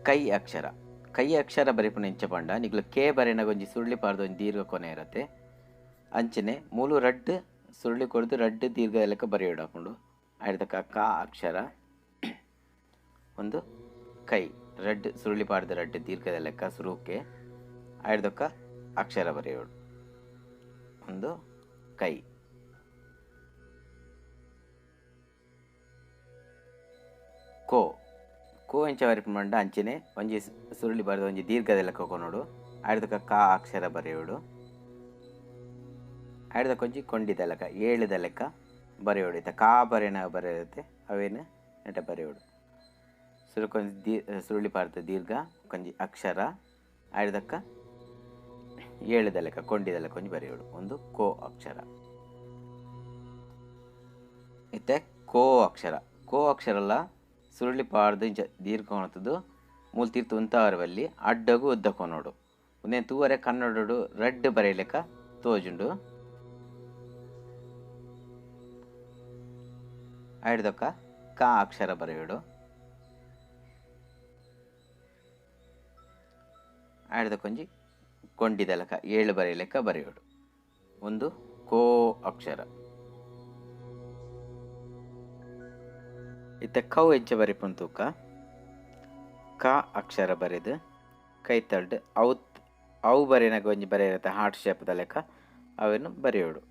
ಕೈ ಅಕ್ಷರ. ಕೈ ಅಕ್ಷರ ಬರಿಪುನ ಇಂಚ ಪಂಡ ನಿಗ್ಲು ಕೆ ಬರೆನಾಗ ಒಂಜಿ ಸುರುಳಿ ಪಾರ್ದು ಒಂಜಿ ದೀರ್ಘ ಕೊನೆ ಇರತ್ತೆ. ಅಂಚನೆ ಮೂಲು ರಡ್ಡ್ ಸುರುಳಿ ಕೊಡ್ದು ರಡ್ಡ್ ದೀರ್ಘ ಲೆಕ್ಕ ಬರೆಯೋಡು ಹಾಕೊಂಡು ಆಯ್ದಕ್ಕ ಕ ಅಕ್ಷರ ಒಂದು ಕೈ ರಡ್ಡ್ ಸುರುಳಿ ಪಾಡ್ದ ರಡ್ಡ್ ದೀರ್ಘದ ಲೆಕ್ಕ ಸುರುಕೆ ಆಯ್ದಕ್ಕ ಅಕ್ಷರ ಬರೆಯೋಡು ಒಂದು ಕೈ. ಕೋ ಕೋ ಇಂಚ ಬರಿಪುನ ಪಂಡ ಅಂಚನೆ ಒಂಜಿ ಸುರುಳಿ ಬಾರ್ದು ಒಂಜಿ ದೀರ್ಘದ ಲೆಕ್ಕ ಕೊನೋಡು ಆಯ್ದಕ್ಕ ಕ ಅಕ್ಷರ ಬರೆಯೋಡು ಆಯ್ದಕ್ಕ ಒಂಜಿ ಕೊಂಡಿದ ಲೆಕ್ಕ ಏಳದ ಲೆಕ್ಕ ಬರೆಯೋಡು. ಇತ್ತ ಕಾ ಬರೆನ ಬರೆಯುತ್ತೆ ಅವೇನು ನೆಟ ಬರೆಯೋಡು ಸುರುಕೊಂಜಿ ಸುರುಳಿ ಪಾರ್ದ ದೀರ್ಘ ಕೊಂಜಿ ಅಕ್ಷರ ಆಯ್ದಕ್ಕ ಏಳದ ಲೆಕ್ಕ ಕೊಂಡಿದ ಲೆಕ್ಕ ಒಂಜಿ ಬರೆಯೋಡು ಒಂದು ಕೋ ಅಕ್ಷರ. ಇತ್ತೆ ಕೋ ಅಕ್ಷರ. ಕೋ ಅಕ್ಷರಲ್ಲ ಸುರುಳಿ ಪಾಡ್ದು ಇಂಚ ದೀರ್ಘ ಕೊನತದು ಮೂಲ ತೀರ್ತು ಉಂತಾವರವಲ್ಲಿ ಅಡ್ಡಗು ಉದ್ದ ಕೊನೋಡು ಒಂದೇ ತೂವರೆ ಕನ್ನಡಡು ರಡ್ಡ್ ಬರೆಯಲೆಕ್ಕ ತೋಜುಂಡು ಆಯ್ದಕ್ಕ ಕ ಅಕ್ಷರ ಬರೆಯೋಡು ಆಯ್ದಕ್ಕೊಂಜಿ ಕೊಂಡಿದ ಲೆಕ್ಕ ಏಳು ಬರೆಯಲೆಕ್ಕ ಬರೆಯೋಡು ಒಂದು ಕೋ ಅಕ್ಷರ. ಇತ್ತ ಕೌ ಹೆಜ್ಜೆ ಬರಿಪುನ್ ತೂಕ ಕ ಅಕ್ಷರ ಬರೆದು ಕೈ ತಳ್ದು ಅವು ಬರೆನಾಗ ಒಂಜಿ ಬರೆಯಿರತ್ತೆ ಹಾರ್ಟ್ ಶೇಪ್ದ ಲೆಕ್ಕ ಅವನ್ನು ಬರೆಯೋಡು.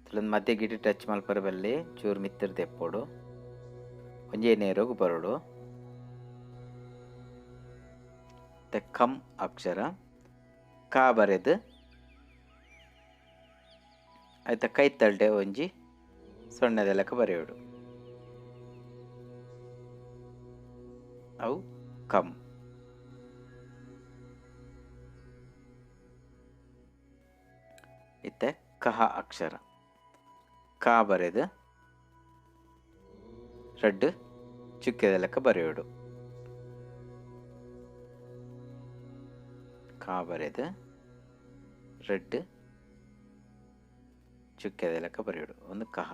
ಇಲ್ಲೊಂದು ಮಧ್ಯೆ ಗಿಡಿ ಟಚ್ ಮಲ್ಪರ ಬಲ್ಲಿ ಚೂರು ಮಿತ್ತರ್ ತೆಪ್ಪೋಡು ಒಂಜೇ ನೇರೋಗು ಬರೋಡು. ಮತ್ತೆ ಕಂ ಅಕ್ಷರ ಕ ಬರೆದು ಆಯ್ತ ಕೈ ತಳ್ಡೆ ಒಂಜಿ ಸೊಣ್ಣದ ಲೆಕ್ಕ ಬರೆಯೋಡು ಅವು ಕಂ. ಇತ್ತೆ ಕಹ ಅಕ್ಷರ ಕ ಬರೆದು ರಡ್ಡ್ ಚುಕ್ಕೆದ ಲೆಕ್ಕ ಬರೆಯೋಡು ಕ ಬರೆದು ರಡ್ಡ್ ಚುಕ್ಕೆದ ಲೆಕ್ಕ ಬರೆಯೋಡು ಒಂದು ಕಹ.